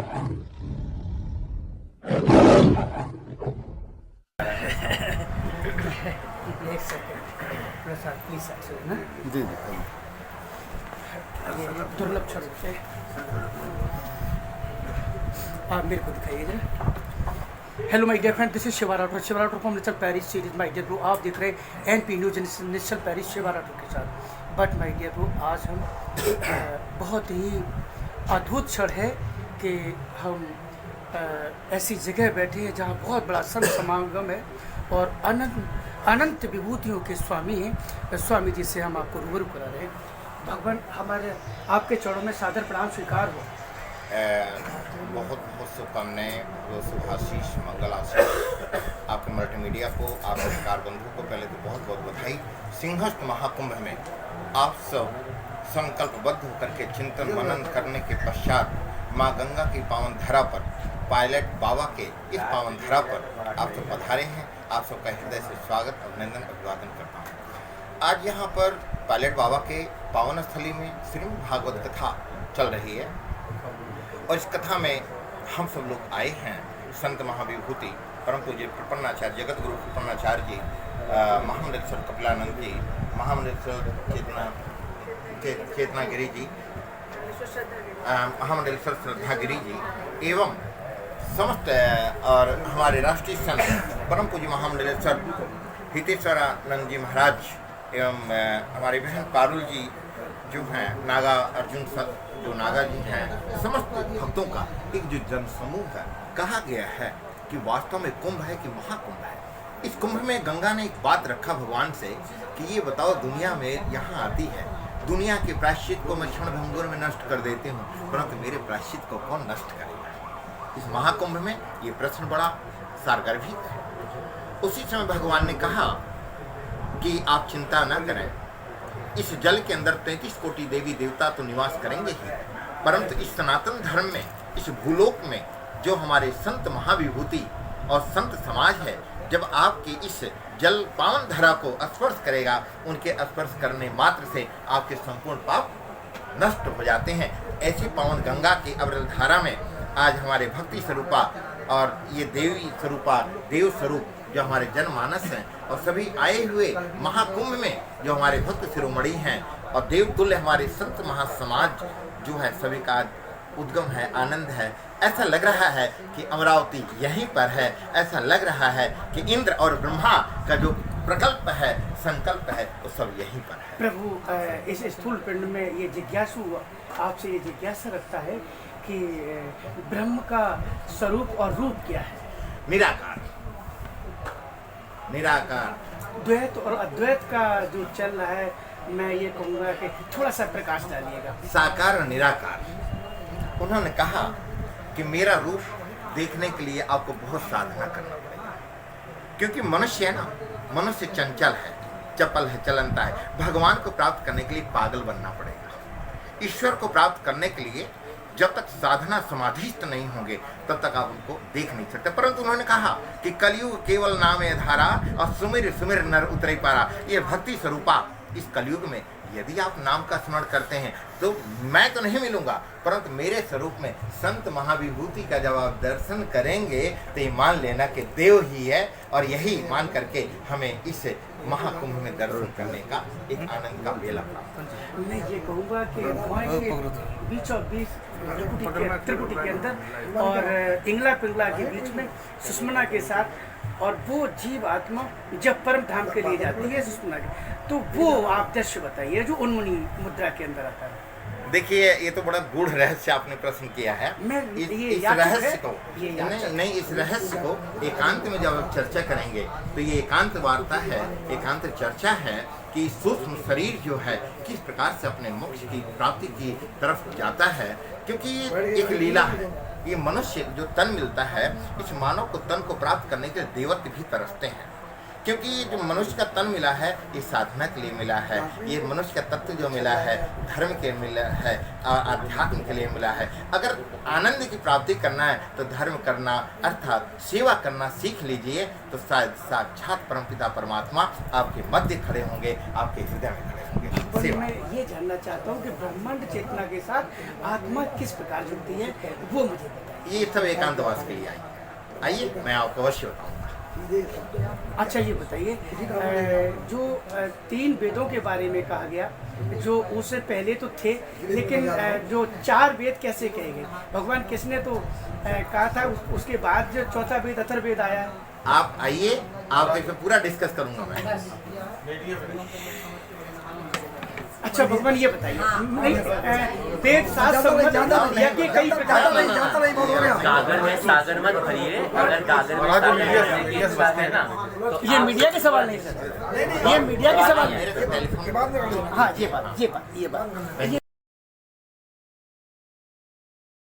एक second Prasad please ना जी जी ये दुर्लभ क्षण से आप मेरे को दिखाइए जरा। Hello my dear friend, this is Shiva Rathore from national Paris series. My dear bro, आप देख रहे हैं NP news national Paris Shiva Rathore के साथ। बट माय डियर ब्रो, आज हम बहुत ही अद्भुत क्षण है कि हम ऐसी जगह बैठे हैं जहाँ बहुत बड़ा संत समागम है और अनंत विभूतियों के स्वामी हैं। स्वामी जी से हम आपको रूबरू करा रहे हैं। भगवान हमारे आपके चरणों में सादर प्रणाम स्वीकार हो। बहुत बहुत शुभकामनाएं, शुभाशीष, मंगल आशीष आपके मल्टीमीडिया को, आप सरकार बंधु को पहले तो बहुत बहुत बधाई। सिंहस्थ महाकुंभ में आप सब संकल्पबद्ध होकर के चिंतन मनन करने के पश्चात माँ गंगा की पावन धरा पर, पायलट बाबा के इस पावन धरा पर आप सब पधारे हैं। आप सबका हृदय से स्वागत, अभिनंदन, अभिवादन करता हूँ। आज यहाँ पर पायलट बाबा के पावन स्थली में श्रीमद् भागवत कथा चल रही है और इस कथा में हम सब लोग आए हैं। संत महाविभूति परम पूज्य प्रपन्नाचार्य, जगत गुरु प्रपन्नाचार्य जी, महामंडलेश्वर कपिलानंद जी, महामंडलेश्वर चेतनागिरी जी, महामंडलेश्वर श्रद्धागिरी जी एवं समस्त और हमारे राष्ट्रीय संत परम पूज्य महामंडलेश्वर हितेश्वरानंद जी महाराज एवं हमारे बहन पारुल जी जो हैं, नागा अर्जुन जो नागा जी हैं, समस्त भक्तों का एक जो जन समूह है। कहा गया है कि वास्तव में कुंभ है कि महाकुंभ है। इस कुंभ में गंगा ने एक बात रखा भगवान से कि ये बताओ, दुनिया में यहाँ आती है, दुनिया के प्रायश्चित को मैं क्षण भंगुर में नष्ट कर देती हूँ, परंतु मेरे प्रायश्चित को कौन नष्ट करेगा? इस महाकुंभ में ये प्रश्न बड़ा सारगर्भित है। उसी समय भगवान ने कहा कि आप चिंता न करें, इस जल के अंदर 33 कोटि देवी देवता तो निवास करेंगे ही, परंतु इस सनातन धर्म में, इस भूलोक में जो हमारे संत महाविभूति और संत समाज है, जब आपके इस जल पावन धरा को स्पर्श करेगा, उनके स्पर्श करने मात्र से आपके संपूर्ण पाप नष्ट हो जाते हैं। ऐसी पावन गंगा की अविरल धारा में आज हमारे भक्ति स्वरूपा और ये देवी स्वरूपा, देव स्वरूप जो हमारे जनमानस हैं और सभी आए हुए महाकुंभ में जो हमारे भक्त शिरोमणि हैं और देवतुल्य हमारे संत महासमाज जो है, सभी का उद्गम है, आनंद है। ऐसा लग रहा है कि अमरावती यहीं पर है, ऐसा लग रहा है कि इंद्र और ब्रह्मा का जो प्रकल्प है, संकल्प है, वो सब यहीं पर है। प्रभु, इस स्थूल पिंड में ये जिज्ञासु आपसे ये जिज्ञासा रखता है कि ब्रह्म का स्वरूप और रूप क्या है? निराकार, निराकार। द्वैत और अद्वैत का जो चल रहा है, मैं ये कहूँगा कि थोड़ा सा प्रकाश डालिएगा। साकार और निराकार। उन्होंने कहा कि मेरा रूप देखने के लिए आपको बहुत साधना करना पड़ेगा, क्योंकि मनुष्य है ना, मनुष्य चंचल है, चपल है, चलनता है। भगवान को प्राप्त करने के लिए पागल बनना पड़ेगा। ईश्वर को प्राप्त करने के लिए जब तक साधना समाधिस्थ नहीं होंगे तब तक आप उनको देख नहीं सकते। परंतु उन्होंने कहा कि कलयुग केवल नाम है धारा और सुमिर सुमिर नर उतरे पारा। ये भक्ति स्वरूपा इस कलयुग में यदि आप नाम का स्मरण करते हैं तो मैं तो नहीं मिलूंगा, परंतु मेरे स्वरूप में संत महाविभूति का जब आप दर्शन करेंगे तो ये मान लेना कि देव ही है। और यही मान करके हमें इस महाकुंभ में दर्शन करने का एक आनंद का मेला प्राप्त। मैं ये कहूँगा कि बीचों बीच त्रिकुटी के अंदर और इंगला पिंगला के बीच में सुषमना के साथ, और वो जीव आत्मा जब परम धाम के लिए जाती है सुषमना के, तो वो आप दृश्य बताइए जो उन्मुनी मुद्रा के अंदर आता है। देखिए, ये तो बड़ा गूढ़ रहस्य आपने प्रश्न किया है। इस रहस्य को नहीं, इस रहस्य को एकांत में जब आप चर्चा करेंगे तो ये एकांत वार्ता है, एकांत चर्चा है कि सूक्ष्म शरीर जो है किस प्रकार से अपने मोक्ष की प्राप्ति की तरफ जाता है। क्योंकि ये एक लीला है। ये मनुष्य जो तन मिलता है, इस मानव को तन को प्राप्त करने के लिए देवत्व भी तरसते हैं, क्योंकि ये जो मनुष्य का तन मिला है ये साधना के लिए मिला है। ये मनुष्य का तत्व जो मिला है धर्म के मिला है, आध्यात्म के लिए मिला है। अगर आनंद की प्राप्ति करना है तो धर्म करना अर्थात सेवा करना सीख लीजिए, तो शायद साक्षात परमपिता परमात्मा आपके मध्य खड़े होंगे, आपके हृदय में खड़े होंगे। मैं ये जानना चाहता हूँ कि ब्रह्मांड चेतना के साथ आत्मा किस प्रकार जुड़ती है, वो मुझे बताइए। ये सब एकांतवास के लिए आइए मैं आपको अवश्य बताऊंगा। अच्छा ये बताइए, जो 3 वेदों के बारे में कहा गया, जो उससे पहले तो थे, लेकिन जो 4 वेद कैसे कहे गए? भगवान कृष्ण ने तो कहा था, उसके बाद जो चौथा वेद अथर्ववेद आया है। आप आइए, आपको इसमें पूरा डिस्कस करूंगा मैं। अच्छा भगवान ये बताइए, वेद शास्त्र यज्ञ कई प्रकार सागर मत भरिए, अगर गागर में सागर है ना तो ये मीडिया के सवाल नहीं सर, ये मीडिया के सवाल नहीं। हाँ ये बात